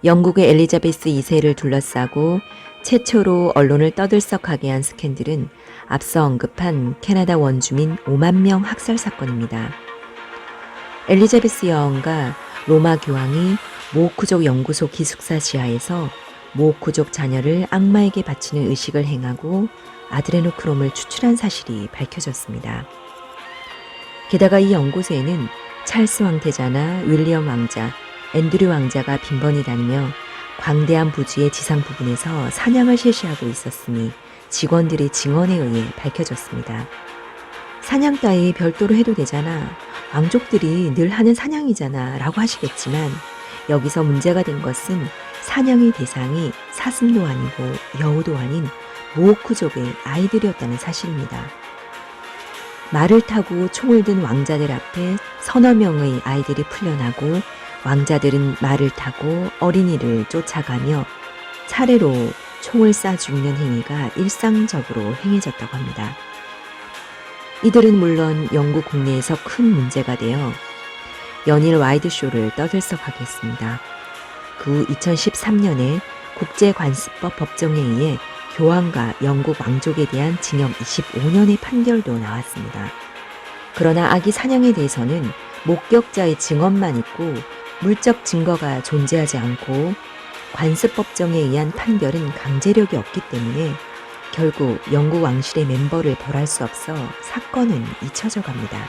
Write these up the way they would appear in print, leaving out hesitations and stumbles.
영국의 엘리자베스 2세를 둘러싸고 최초로 언론을 떠들썩하게 한 스캔들은 앞서 언급한 캐나다 원주민 5만 명 학살 사건입니다. 엘리자베스 여왕과 로마 교황이 모호쿠족 연구소 기숙사 지하에서 모호쿠족 자녀를 악마에게 바치는 의식을 행하고 아드레노크롬을 추출한 사실이 밝혀졌습니다. 게다가 이 연구소에는 찰스 왕태자나 윌리엄 왕자, 앤드류 왕자가 빈번히 다니며 광대한 부지의 지상 부분에서 사냥을 실시하고 있었으니 직원들의 증언에 의해 밝혀졌습니다. 사냥 따위 별도로 해도 되잖아. 왕족들이 늘 하는 사냥이잖아 라고 하시겠지만 여기서 문제가 된 것은 사냥의 대상이 사슴도 아니고 여우도 아닌 모호쿠족의 아이들이었다는 사실입니다. 말을 타고 총을 든 왕자들 앞에 서너 명의 아이들이 풀려나고 왕자들은 말을 타고 어린이를 쫓아가며 차례로 총을 쏴 죽이는 행위가 일상적으로 행해졌다고 합니다. 이들은 물론 영국 국내에서 큰 문제가 되어 연일 와이드쇼를 떠들썩하게 했습니다. 그 2013년에 국제관습법 법정에 의해 교황과 영국 왕족에 대한 징역 25년의 판결도 나왔습니다. 그러나 아기 사냥에 대해서는 목격자의 증언만 있고 물적 증거가 존재하지 않고 관습법정에 의한 판결은 강제력이 없기 때문에 결국 영국 왕실의 멤버를 벌할 수 없어 사건은 잊혀져 갑니다.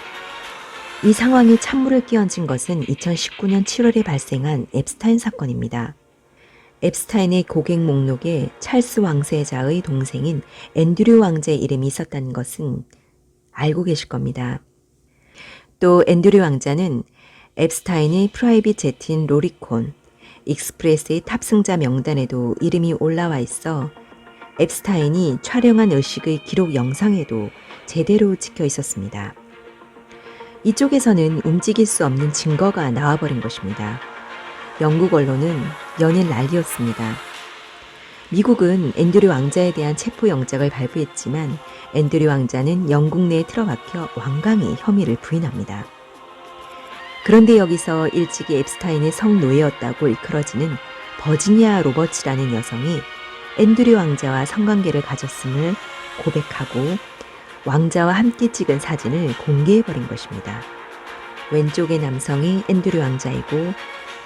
이 상황에 찬물을 끼얹은 것은 2019년 7월에 발생한 앱스타인 사건입니다. 앱스타인의 고객 목록에 찰스 왕세자의 동생인 앤드류 왕자의 이름이 있었다는 것은 알고 계실 겁니다. 또 앤드류 왕자는 앱스타인의 프라이빗 제트인 로리콘, 익스프레스의 탑승자 명단에도 이름이 올라와 있어 앱스타인이 촬영한 의식의 기록 영상에도 제대로 찍혀 있었습니다. 이쪽에서는 움직일 수 없는 증거가 나와버린 것입니다. 영국 언론은 연일 난리였습니다. 미국은 앤드류 왕자에 대한 체포영장을 발부했지만 앤드류 왕자는 영국 내에 틀어박혀 완강히 혐의를 부인합니다. 그런데 여기서 일찍이 앱스타인의 성노예였다고 일컬어지는 버지니아 로버츠라는 여성이 앤드류 왕자와 성관계를 가졌음을 고백하고 왕자와 함께 찍은 사진을 공개해버린 것입니다. 왼쪽의 남성이 앤드류 왕자이고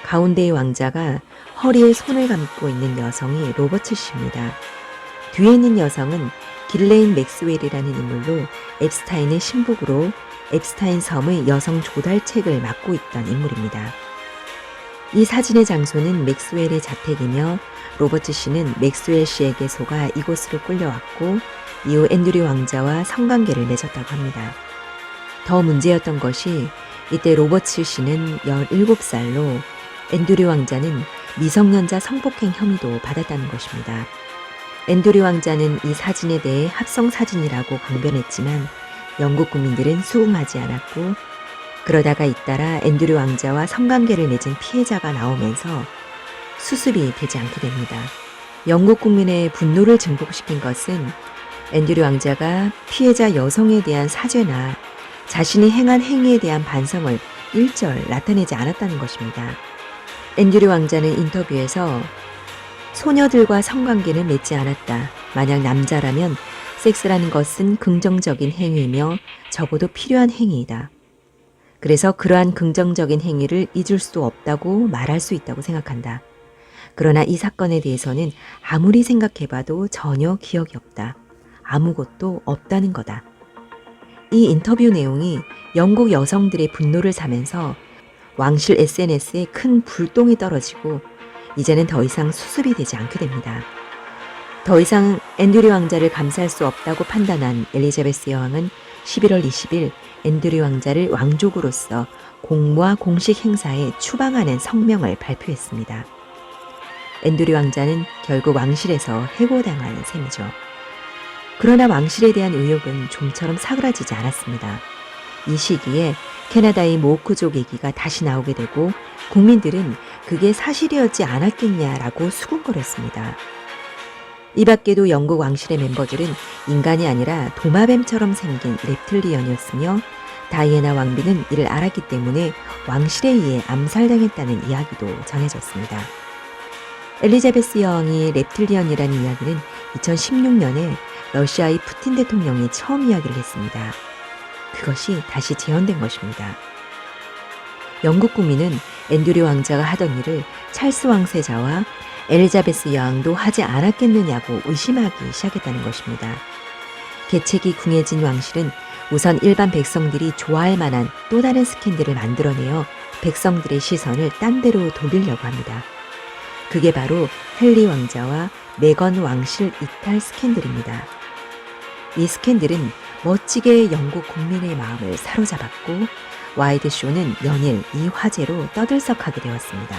가운데의 왕자가 허리에 손을 감고 있는 여성이 로버츠 씨입니다. 뒤에 있는 여성은 길레인 맥스웰이라는 인물로 앱스타인의 신복으로 앱스타인 섬의 여성 조달책을 맡고 있던 인물입니다. 이 사진의 장소는 맥스웰의 자택이며 로버츠 씨는 맥스웰 씨에게 속아 이곳으로 끌려왔고 이후 앤드류 왕자와 성관계를 맺었다고 합니다. 더 문제였던 것이 이때 로버츠 씨는 17살로 앤드류 왕자는 미성년자 성폭행 혐의도 받았다는 것입니다. 앤드류 왕자는 이 사진에 대해 합성 사진이라고 강변했지만 영국 국민들은 수긍하지 않았고 그러다가 잇따라 앤드류 왕자와 성관계를 맺은 피해자가 나오면서 수습이 되지 않게 됩니다. 영국 국민의 분노를 증폭시킨 것은 앤드류 왕자가 피해자 여성에 대한 사죄나 자신이 행한 행위에 대한 반성을 일절 나타내지 않았다는 것입니다. 앤드류 왕자는 인터뷰에서 소녀들과 성관계는 맺지 않았다. 만약 남자라면 섹스라는 것은 긍정적인 행위이며 적어도 필요한 행위이다. 그래서 그러한 긍정적인 행위를 잊을 수 없다고 말할 수 있다고 생각한다. 그러나 이 사건에 대해서는 아무리 생각해봐도 전혀 기억이 없다. 아무것도 없다는 거다. 이 인터뷰 내용이 영국 여성들의 분노를 사면서 왕실 SNS에 큰 불똥이 떨어지고 이제는 더 이상 수습이 되지 않게 됩니다. 더 이상 앤드류 왕자를 감쌀 수 없다고 판단한 엘리자베스 여왕은 11월 20일 앤드류 왕자를 왕족으로서 공무와 공식 행사에 추방하는 성명을 발표했습니다. 앤드류 왕자는 결국 왕실에서 해고당한 셈이죠. 그러나 왕실에 대한 의혹은 좀처럼 사그라지지 않았습니다. 이 시기에 캐나다의 모호쿠족 얘기가 다시 나오게 되고 국민들은 그게 사실이었지 않았겠냐라고 수군거렸습니다. 이 밖에도 영국 왕실의 멤버들은 인간이 아니라 도마뱀처럼 생긴 reptilian이었으며 다이애나 왕비는 이를 알았기 때문에 왕실에 의해 암살당했다는 이야기도 전해졌습니다. 엘리자베스 여왕이 reptilian이라는 이야기는 2016년에 러시아의 푸틴 대통령이 처음 이야기를 했습니다. 그것이 다시 재현된 것입니다. 영국 국민은 앤드류 왕자가 하던 일을 찰스 왕세자와 엘리자베스 여왕도 하지 않았겠느냐고 의심하기 시작했다는 것입니다. 계책이 궁해진 왕실은 우선 일반 백성들이 좋아할 만한 또 다른 스캔들을 만들어내어 백성들의 시선을 딴 데로 돌리려고 합니다. 그게 바로 헨리 왕자와 메건 왕실 이탈 스캔들입니다. 이 스캔들은 멋지게 영국 국민의 마음을 사로잡았고 와이드쇼는 연일 이 화제로 떠들썩하게 되었습니다.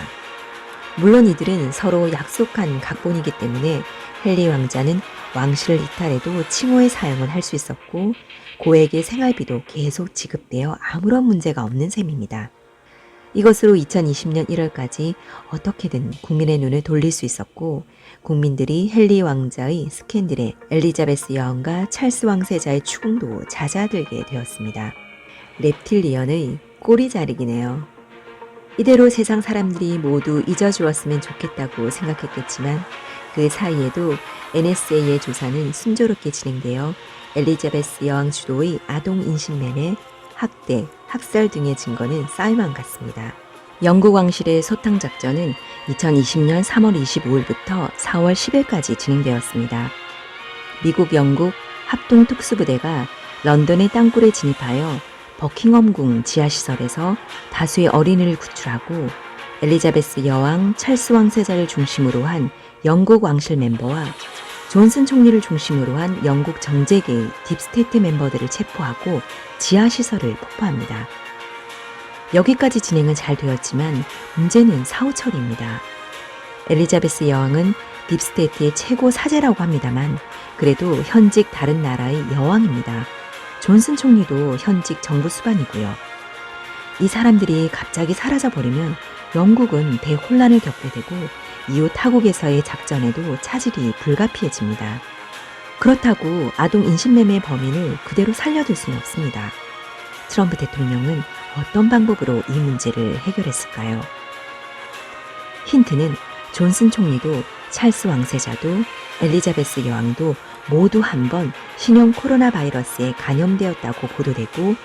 물론 이들은 서로 약속한 각본이기 때문에 헨리 왕자는 왕실을 이탈해도 칭호의 사용을 할 수 있었고 고액의 생활비도 계속 지급되어 아무런 문제가 없는 셈입니다. 이것으로 2020년 1월까지 어떻게든 국민의 눈을 돌릴 수 있었고 국민들이 헨리 왕자의 스캔들에 엘리자베스 여왕과 찰스 왕세자의 추궁도 잦아들게 되었습니다. reptilian의 꼬리 자르기네요. 이대로 세상 사람들이 모두 잊어주었으면 좋겠다고 생각했겠지만 그 사이에도 NSA의 조사는 순조롭게 진행되어 엘리자베스 여왕 주도의 아동 인신매매, 학대, 학살 등의 증거는 쌓여만 갔습니다. 영국 왕실의 소탕 작전은 2020년 3월 25일부터 4월 10일까지 진행되었습니다. 미국 영국 합동 특수부대가 런던의 땅굴에 진입하여 버킹엄궁 지하시설에서 다수의 어린이를 구출하고 엘리자베스 여왕, 찰스 왕세자를 중심으로 한 영국 왕실 멤버와 존슨 총리를 중심으로 한 영국 정재계의 딥스테이트 멤버들을 체포하고 지하시설을 폭파합니다. 여기까지 진행은 잘 되었지만 문제는 사후 처리입니다. 엘리자베스 여왕은 딥스테이트의 최고 사제라고 합니다만 그래도 현직 다른 나라의 여왕입니다. 존슨 총리도 현직 정부 수반이고요. 이 사람들이 갑자기 사라져버리면 영국은 대혼란을 겪게 되고 이웃 타국에서의 작전에도 차질이 불가피해집니다. 그렇다고 아동 인신매매 범인을 그대로 살려둘 수는 없습니다. 트럼프 대통령은 어떤 방법으로 이 문제를 해결했을까요? 힌트는 존슨 총리도 찰스 왕세자도 엘리자베스 여왕도 모두 한 번 신형 코로나 바이러스에 감염되었다고 보도되고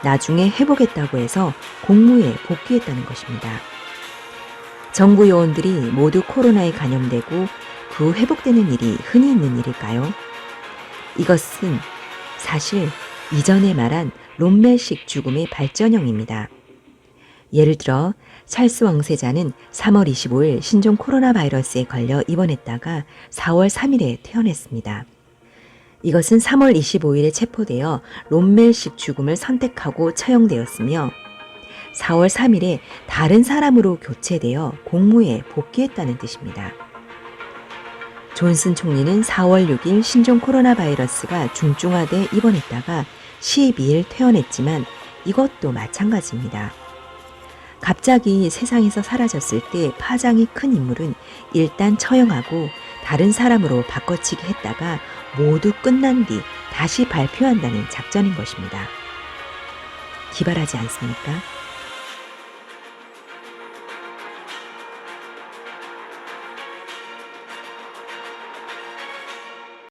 나중에 회복했다고 해서 공무에 복귀했다는 것입니다. 정부 요원들이 모두 코로나에 감염되고 그 회복되는 일이 흔히 있는 일일까요? 이것은 사실 이전에 말한 롬멜식 죽음의 발전형입니다. 예를 들어 찰스 왕세자는 3월 25일 신종 코로나 바이러스에 걸려 입원했다가 4월 3일에 퇴원했습니다. 이것은 3월 25일에 체포되어 롬멜식 죽음을 선택하고 처형되었으며 4월 3일에 다른 사람으로 교체되어 공무에 복귀했다는 뜻입니다. 존슨 총리는 4월 6일 신종 코로나 바이러스가 중증화돼 입원했다가 12일 퇴원했지만 이것도 마찬가지입니다. 갑자기 세상에서 사라졌을 때 파장이 큰 인물은 일단 처형하고 다른 사람으로 바꿔치기 했다가 모두 끝난 뒤 다시 발표한다는 작전인 것입니다. 기발하지 않습니까?